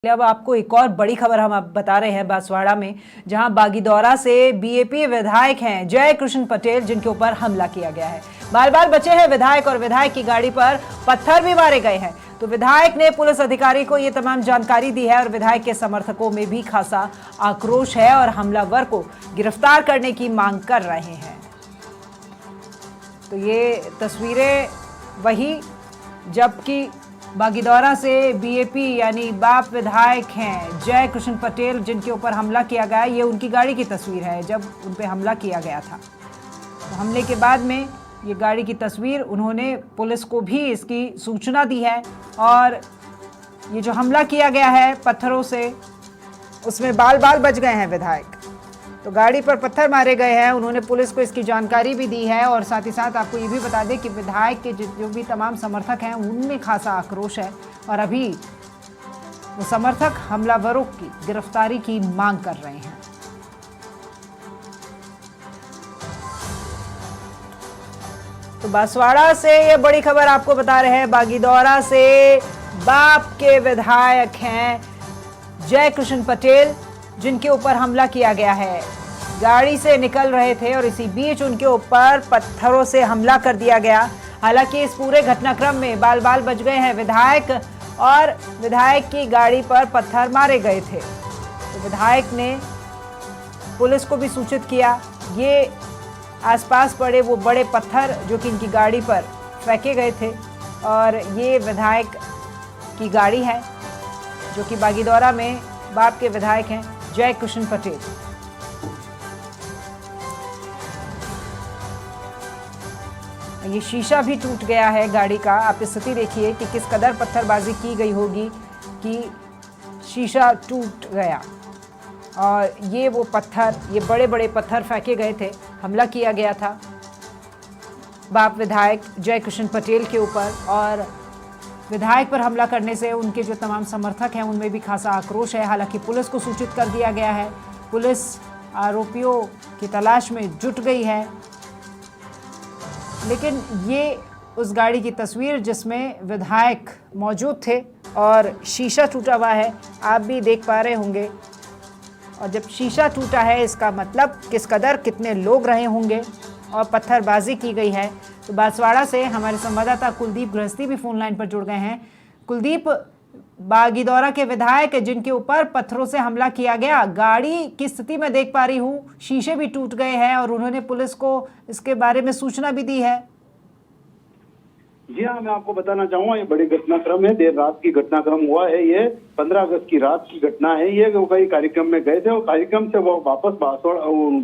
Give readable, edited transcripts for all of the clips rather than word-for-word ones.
अब आपको एक और बड़ी खबर हम आप बता रहे हैं बांसवाड़ा में, जहां बागीदौरा से बीएपी विधायक हैं जय कृष्ण पटेल, जिनके ऊपर हमला किया गया है। बाल बाल बचे हैं विधायक और विधायक की गाड़ी पर पत्थर भी मारे गए हैं। तो विधायक ने पुलिस अधिकारी को ये तमाम जानकारी दी है और विधायक के समर्थकों में भी खासा आक्रोश है और हमलावर को गिरफ्तार करने की मांग कर रहे हैं। तो ये तस्वीरें वही जबकि बागीदौरा से बीएपी यानी बाप विधायक हैं जय कृष्ण पटेल, जिनके ऊपर हमला किया गया, ये उनकी गाड़ी की तस्वीर है जब उन पे हमला किया गया था। तो हमले के बाद में ये गाड़ी की तस्वीर उन्होंने पुलिस को भी इसकी सूचना दी है और ये जो हमला किया गया है पत्थरों से, उसमें बाल बाल बच गए हैं विधायक। तो गाड़ी पर पत्थर मारे गए हैं, उन्होंने पुलिस को इसकी जानकारी भी दी है और साथ ही साथ आपको ये भी बता दें कि विधायक के जो भी तमाम समर्थक हैं उनमें खासा आक्रोश है और अभी वो समर्थक हमलावरों की गिरफ्तारी की मांग कर रहे हैं। तो बांसवाड़ा से ये बड़ी खबर आपको बता रहे हैं। बागीदौरा से बाप के विधायक हैं जय कृष्ण पटेल, जिनके ऊपर हमला किया गया है। गाड़ी से निकल रहे थे और इसी बीच उनके ऊपर पत्थरों से हमला कर दिया गया। हालांकि इस पूरे घटनाक्रम में बाल बाल बच गए हैं विधायक और विधायक की गाड़ी पर पत्थर मारे गए थे। तो विधायक ने पुलिस को भी सूचित किया। ये आसपास पड़े वो बड़े पत्थर जो कि इनकी गाड़ी पर फेंके गए थे और ये विधायक की गाड़ी है जो कि बागीदौरा में बाप के विधायक हैं जय कृष्ण पटेल। ये शीशा भी टूट गया है गाड़ी का। आप स्थिति देखिए कि किस कदर पत्थरबाजी की गई होगी कि शीशा टूट गया। और ये वो पत्थर, ये बड़े बड़े पत्थर फेंके गए थे, हमला किया गया था बाप विधायक जय कृष्ण पटेल के ऊपर और विधायक पर हमला करने से उनके जो तमाम समर्थक हैं उनमें भी खासा आक्रोश है। हालांकि पुलिस को सूचित कर दिया गया है, पुलिस आरोपियों की तलाश में जुट गई है। लेकिन ये उस गाड़ी की तस्वीर जिसमें विधायक मौजूद थे और शीशा टूटा हुआ है, आप भी देख पा रहे होंगे। और जब शीशा टूटा है इसका मतलब किस कदर कितने लोग रहे होंगे और पत्थरबाजी की गई है। तो बांसवाड़ा से हमारे संवाददाता कुलदीप गृहस्थी भी फोन लाइन पर जुड़ गए हैं। कुलदीप, बागीदौरा के विधायक जिनके ऊपर पत्थरों से हमला किया गया, गाड़ी की स्थिति में देख पा रही हूँ, शीशे भी टूट गए हैं और उन्होंने पुलिस को इसके बारे में सूचना भी दी है। जी हाँ, मैं आपको बताना चाहूंगा ये बड़ी घटनाक्रम है। देर रात की घटनाक्रम हुआ है। ये 15 अगस्त की रात की घटना है। ये वो कई कार्यक्रम में गए थे और कार्यक्रम से वो वापस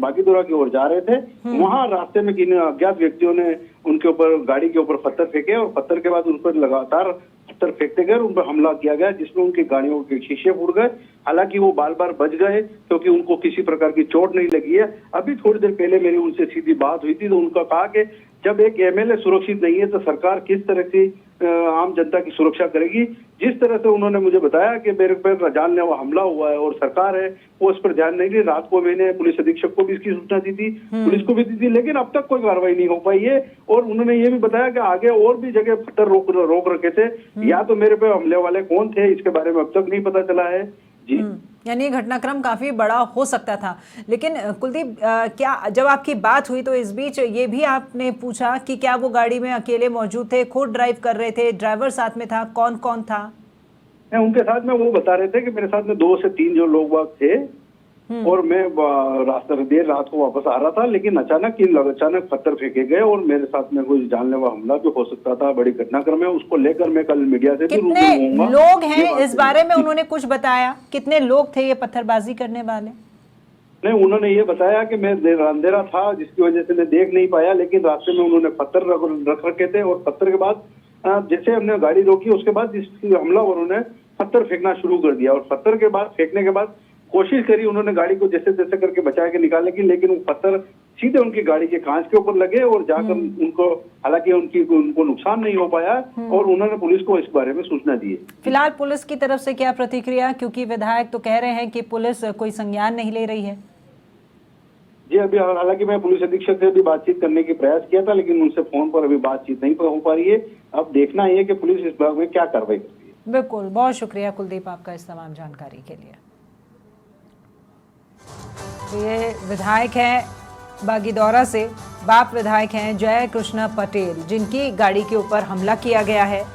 बागीदौरा की ओर जा रहे थे। वहां रास्ते में किन अज्ञात व्यक्तियों ने उनके ऊपर, गाड़ी के ऊपर पत्थर फेंके और पत्थर के बाद उन पर लगातार पत्थर फेंकते गए, उन पर हमला किया गया जिसमें उनकी गाड़ियों के शीशे फूट गए। हालांकि वो बाल बाल बच गए क्योंकि उनको किसी प्रकार की चोट नहीं लगी है। अभी थोड़ी देर पहले मेरी उनसे सीधी बात हुई थी तो उनका कहा कि जब एक एमएलए सुरक्षित नहीं है तो सरकार किस तरह से आम जनता की सुरक्षा करेगी। जिस तरह से उन्होंने मुझे बताया कि मेरे पर जानलेवा हमला हुआ है और सरकार है वो उस पर ध्यान नहीं दी। रात को मैंने पुलिस अधीक्षक को भी इसकी सूचना दी थी, पुलिस को भी दी थी, लेकिन अब तक कोई कार्रवाई नहीं हो पाई है। और उन्होंने ये भी बताया कि आगे और भी जगह पत्थर रोक रखे थे, या तो मेरे पे हमले वाले कौन थे इसके बारे में अब तक नहीं पता चला है। जी, यानी घटनाक्रम काफी बड़ा हो सकता था। लेकिन कुलदीप, क्या जब आपकी बात हुई तो इस बीच ये भी आपने पूछा कि क्या वो गाड़ी में अकेले मौजूद थे, खुद ड्राइव कर रहे थे, ड्राइवर साथ में था, कौन कौन था? उनके साथ में वो बता रहे थे कि मेरे साथ में 2 से 3 जो लोग बाग थे और मैं रास्ते देर रात को वापस आ रहा था, लेकिन अचानक पत्थर फेंके गए और मेरे साथ में कोई जानलेवा हमला भी हो सकता था। बड़ी घटनाक्रम है, उसको लेकर मैं कल मीडिया से भी कितने लोग हैं इस बारे में उन्होंने कुछ बताया? कितने लोग थे ये पत्थरबाजी करने वाले? नहीं, उन्होंने ये बताया कि मैं अंधेरा था जिसकी वजह से मैं देख नहीं पाया, लेकिन रास्ते में उन्होंने पत्थर रख रखे थे और पत्थर के बाद जैसे हमने गाड़ी रोकी उसके बाद हमलावरों ने पत्थर फेंकना शुरू कर दिया और पत्थर के बाद फेंकने के बाद कोशिश करी उन्होंने गाड़ी को जैसे तैसे करके बचा के निकालने की, लेकिन वो पत्थर सीधे उनकी गाड़ी के कांच के ऊपर लगे और जाकर उनको, हालांकि उनको नुकसान नहीं हो पाया और उन्होंने पुलिस को इस बारे में सूचना दी है। फिलहाल पुलिस की तरफ से क्या प्रतिक्रिया, क्योंकि विधायक तो कह रहे हैं कि पुलिस कोई संज्ञान नहीं ले रही है? जी, अभी हालांकि मैं पुलिस अधीक्षक से भी बातचीत करने की प्रयास किया था, लेकिन उनसे फोन पर अभी बातचीत नहीं हो पा रही है। अब देखना है कि पुलिस इस बारे में क्या कार्रवाई करती है। बिल्कुल, बहुत शुक्रिया कुलदीप आपका इस तमाम जानकारी के लिए। तो ये विधायक हैं बागीदौरा से, बाप विधायक हैं जय कृष्ण पटेल, जिनकी गाड़ी के ऊपर हमला किया गया है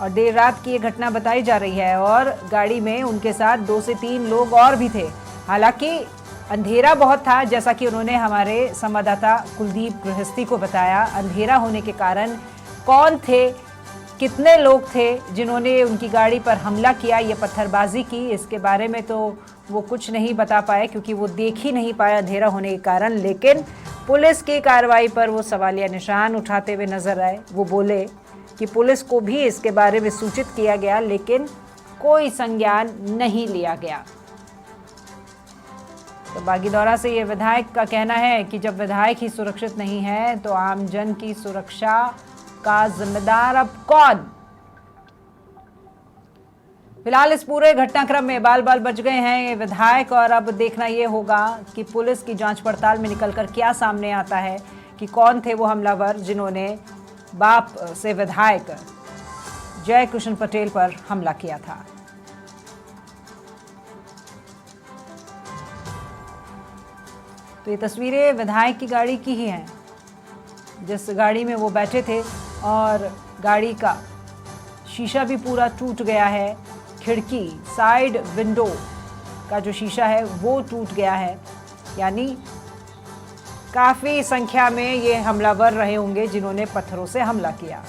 और देर रात की ये घटना बताई जा रही है। और गाड़ी में उनके साथ 2 से 3 लोग और भी थे। हालांकि अंधेरा बहुत था, जैसा कि उन्होंने हमारे संवाददाता कुलदीप गृहस्थी को बताया। अंधेरा होने के कारण कौन थे, कितने लोग थे जिन्होंने उनकी गाड़ी पर हमला किया, ये पत्थरबाजी की, इसके बारे में तो वो कुछ नहीं बता पाए क्योंकि वो देख ही नहीं पाया अंधेरा होने के कारण। लेकिन पुलिस की कार्रवाई पर वो सवालिया निशान उठाते हुए नजर आए। वो बोले कि पुलिस को भी इसके बारे में सूचित किया गया लेकिन कोई संज्ञान नहीं लिया गया। तो बागीदौरा से ये विधायक का कहना है कि जब विधायक ही सुरक्षित नहीं है तो आमजन की सुरक्षा का जिम्मेदार अब कौन? फिलहाल इस पूरे घटनाक्रम में बाल बाल बच गए हैं ये विधायक और अब देखना ये होगा कि पुलिस की जांच पड़ताल में निकलकर क्या सामने आता है कि कौन थे वो हमलावर जिन्होंने बाप से विधायक जय कृष्ण पटेल पर हमला किया था। तो ये तस्वीरें विधायक की गाड़ी की ही हैं, जिस गाड़ी में वो बैठे थे और गाड़ी का शीशा भी पूरा टूट गया है। खिड़की, साइड विंडो का जो शीशा है वो टूट गया है। यानी काफ़ी संख्या में ये हमलावर रहे होंगे जिन्होंने पत्थरों से हमला किया।